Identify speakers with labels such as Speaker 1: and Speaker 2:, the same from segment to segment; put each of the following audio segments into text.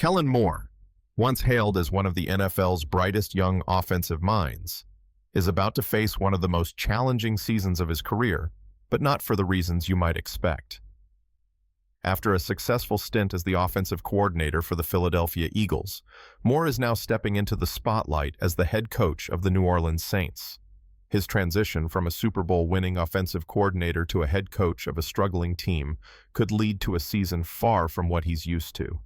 Speaker 1: Kellen Moore, once hailed as one of the NFL's brightest young offensive minds, is about to face one of the most challenging seasons of his career, but not for the reasons you might expect. After a successful stint as the offensive coordinator for the Philadelphia Eagles, Moore is now stepping into the spotlight as the head coach of the New Orleans Saints. His transition from a Super Bowl-winning offensive coordinator to a head coach of a struggling team could lead to a season far from what he's used to.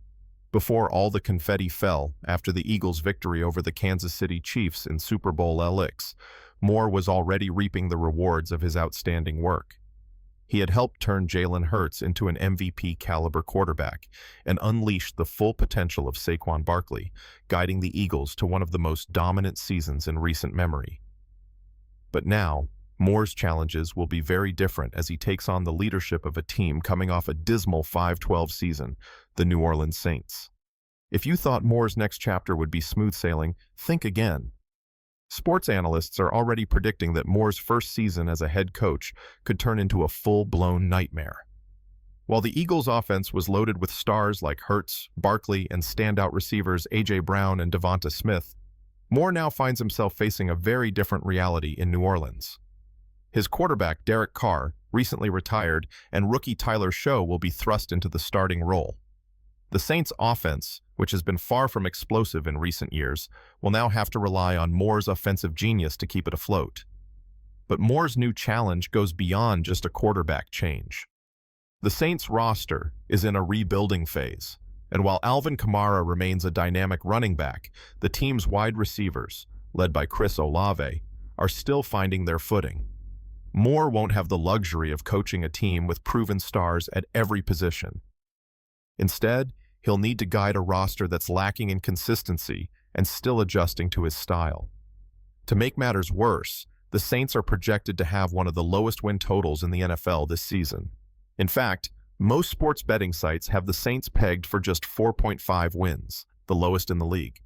Speaker 1: Before all the confetti fell after the Eagles' victory over the Kansas City Chiefs in Super Bowl LX, Moore was already reaping the rewards of his outstanding work. He had helped turn Jalen Hurts into an MVP-caliber quarterback and unleashed the full potential of Saquon Barkley, guiding the Eagles to one of the most dominant seasons in recent memory. But now, Moore's challenges will be very different as he takes on the leadership of a team coming off a dismal 5-12 season, the New Orleans Saints. If you thought Moore's next chapter would be smooth sailing, think again. Sports analysts are already predicting that Moore's first season as a head coach could turn into a full-blown nightmare. While the Eagles' offense was loaded with stars like Hurts, Barkley, and standout receivers A.J. Brown and Devonta Smith, Moore now finds himself facing a very different reality in New Orleans. His quarterback, Derek Carr, recently retired, and rookie Tyler Shough will be thrust into the starting role. The Saints' offense, which has been far from explosive in recent years, will now have to rely on Moore's offensive genius to keep it afloat. But Moore's new challenge goes beyond just a quarterback change. The Saints' roster is in a rebuilding phase, and while Alvin Kamara remains a dynamic running back, the team's wide receivers, led by Olave, are still finding their footing. Moore won't have the luxury of coaching a team with proven stars at every position. Instead, he'll need to guide a roster that's lacking in consistency and still adjusting to his style. To make matters worse, the Saints are projected to have one of the lowest win totals in the NFL this season. In fact, most sports betting sites have the Saints pegged for just 4.5 wins, the lowest in the league.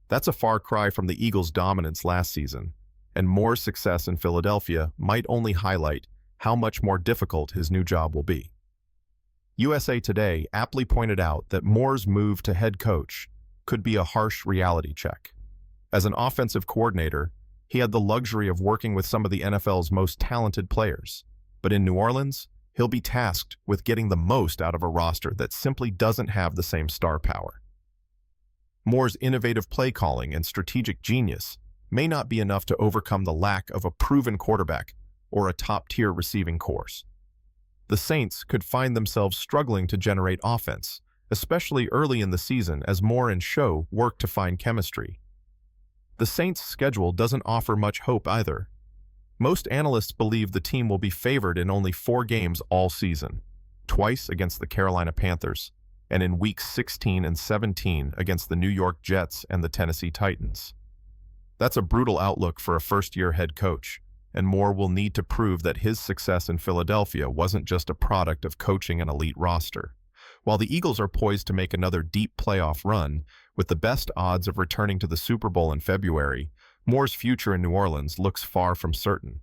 Speaker 1: That's a far cry from the Eagles' dominance last season, and Moore's success in Philadelphia might only highlight how much more difficult his new job will be. USA Today aptly pointed out that Moore's move to head coach could be a harsh reality check. As an offensive coordinator, he had the luxury of working with some of the NFL's most talented players. But in New Orleans, he'll be tasked with getting the most out of a roster that simply doesn't have the same star power. Moore's innovative play calling and strategic genius may not be enough to overcome the lack of a proven quarterback or a top-tier receiving corps. The Saints could find themselves struggling to generate offense, especially early in the season as Moore and Shough work to find chemistry. The Saints' schedule doesn't offer much hope either. Most analysts believe the team will be favored in only 4 games all season, twice against the Carolina Panthers, and in weeks 16 and 17 against the New York Jets and the Tennessee Titans. That's a brutal outlook for a first-year head coach, and Moore will need to prove that his success in Philadelphia wasn't just a product of coaching an elite roster. While the Eagles are poised to make another deep playoff run, with the best odds of returning to the Super Bowl in February, Moore's future in New Orleans looks far from certain.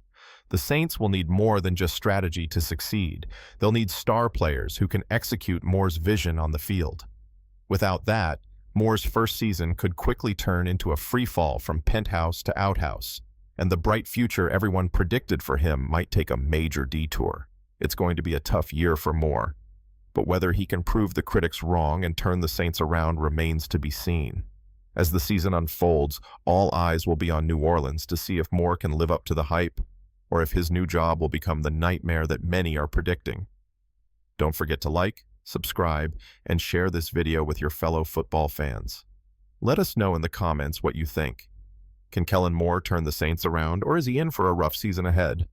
Speaker 1: The Saints will need more than just strategy to succeed. They'll need star players who can execute Moore's vision on the field. Without that, Moore's first season could quickly turn into a free fall from penthouse to outhouse, and the bright future everyone predicted for him might take a major detour. It's going to be a tough year for Moore, but whether he can prove the critics wrong and turn the Saints around remains to be seen. As the season unfolds, all eyes will be on New Orleans to see if Moore can live up to the hype, or if his new job will become the nightmare that many are predicting. Don't forget to like, subscribe, and share this video with your fellow football fans. Let us know in the comments what you think. Can Kellen Moore turn the Saints around, or is he in for a rough season ahead?